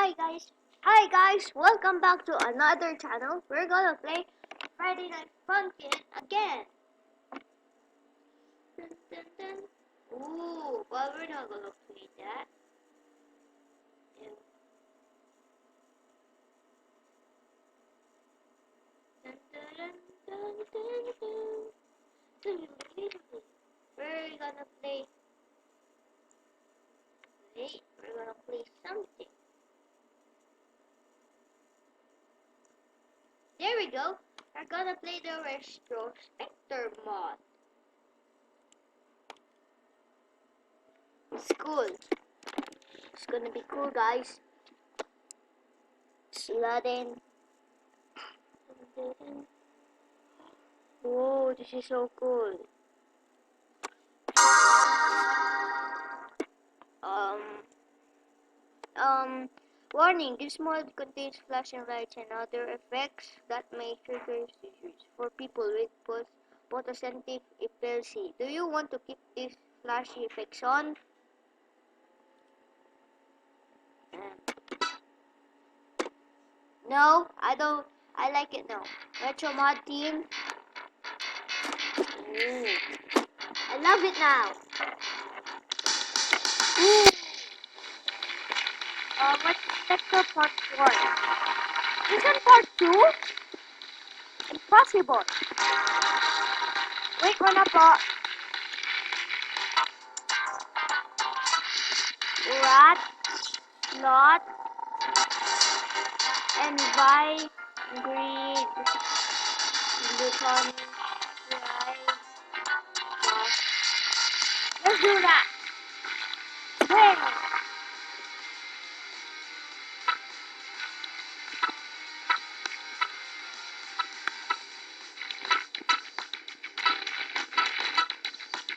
Hi guys, welcome back to another channel. We're gonna play Friday Night Funkin' again. Dun, dun, dun. Ooh, well we're not gonna play that. And dun, dun, dun, dun, dun, dun. We're gonna play. Wait, we're gonna play something. There we go. We're gonna play the Retrospector mod. It's cool. It's gonna be cool, guys. It's loading. Whoa, this is so cool. Warning, this mod contains flashing lights and other effects that may trigger seizures for people with photosensitive epilepsy. Do you want to keep these flashy effects on? No, I don't. I like it now. Retro mod team. Ooh. I love it now. Ooh. What's the part 1? Isn't part 2? Impossible. Wait, wala po. Rat, slot, and by greed, gluttony, pride. Let's do that. Hey.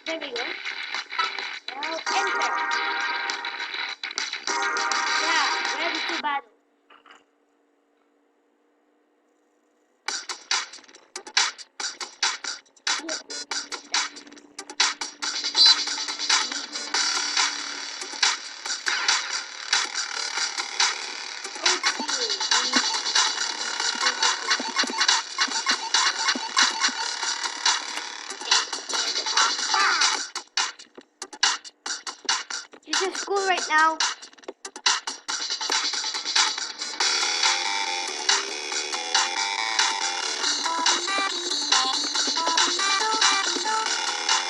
There we go. Now enter. Yeah, ready to battle. This is cool right now.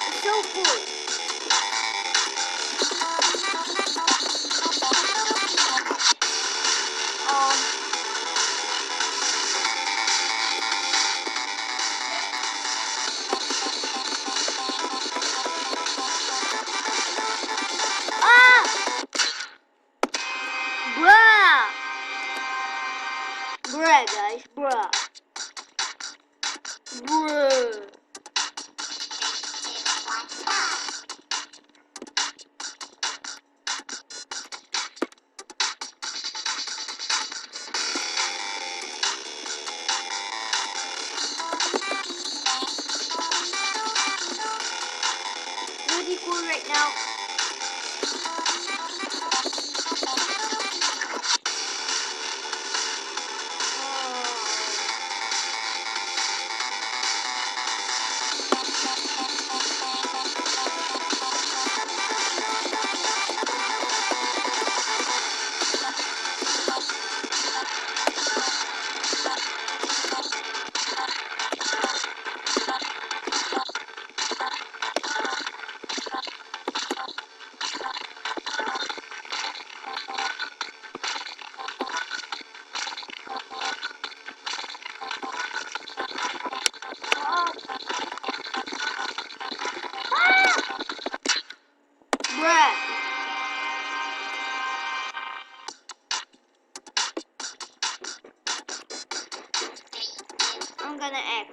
It's so cool. Bruh, guys, bruh. Really cool right now. I'm gonna X.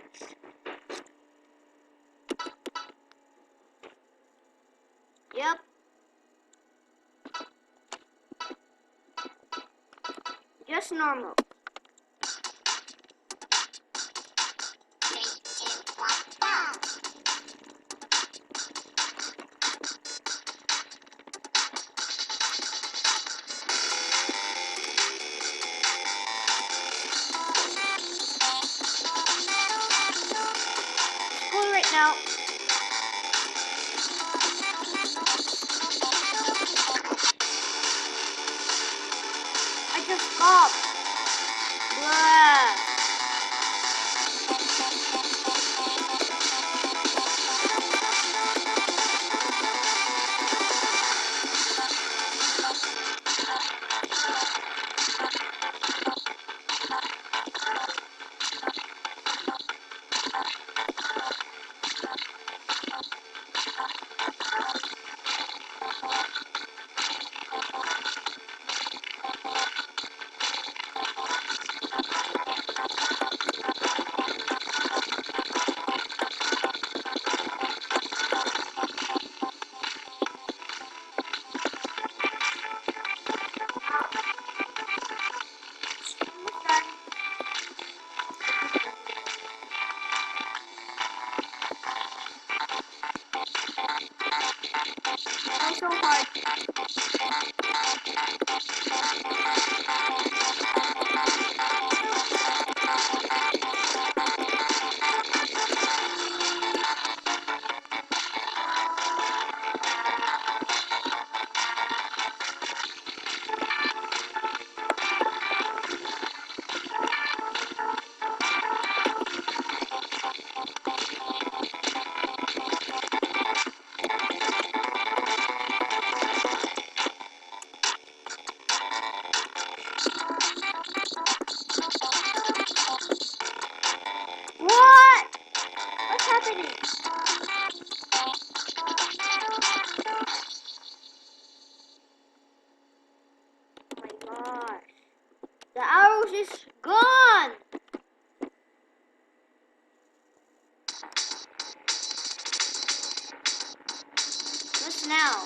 Yep. Just normal. now. I just stopped. Bruh. So hard. What? What's happening? Oh my gosh. The arrows is gone. What's now?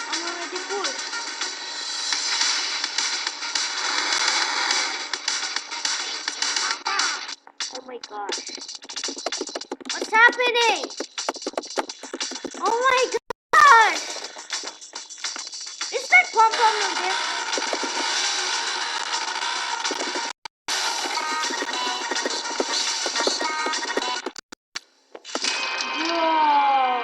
I'm already full. Oh my gosh. What's happening? Oh my gosh. Is that pom-pom on this? Whoa.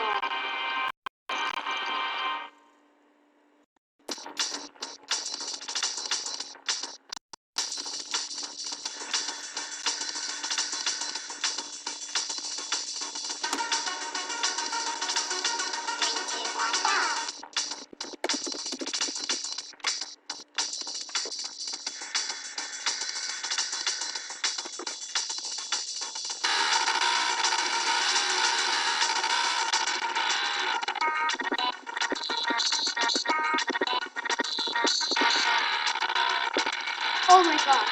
Oh my god.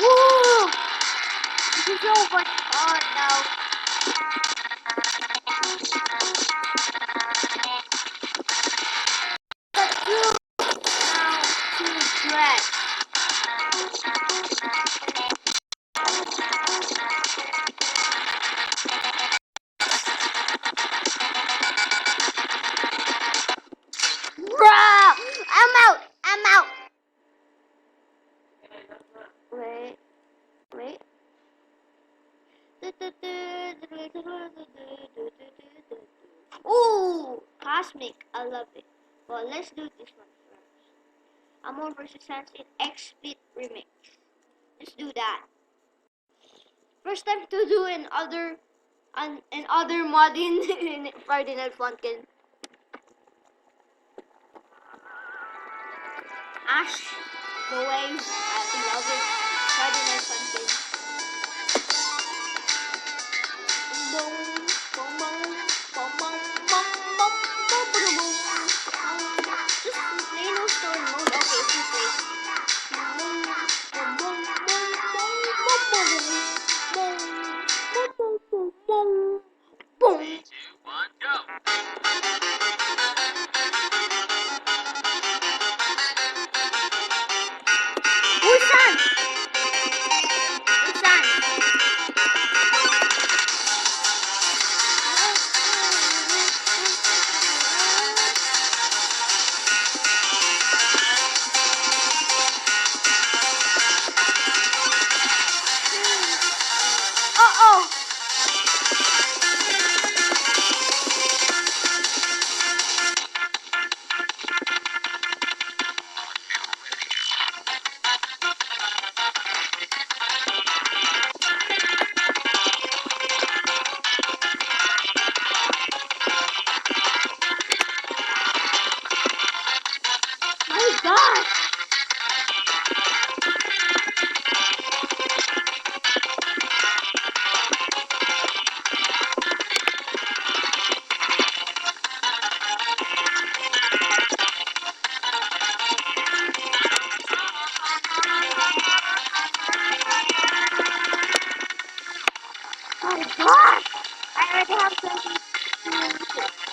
Woo! This is so much fun now. Let's do now to dress. Bruh! I'm out! I'm out! Wait. Wait. Ooh! Cosmic. I love it. Well, let's do this one first. Amon vs. Sans in X-Split Remix. Let's do that. First time to do another mod in Friday Night Funkin'. Ash, the waves, I love it. Friday Night Funkin'. Just play no story mode. Okay, free play. Busan! Busan! Oh! My God! My God! I already have 20 minutes.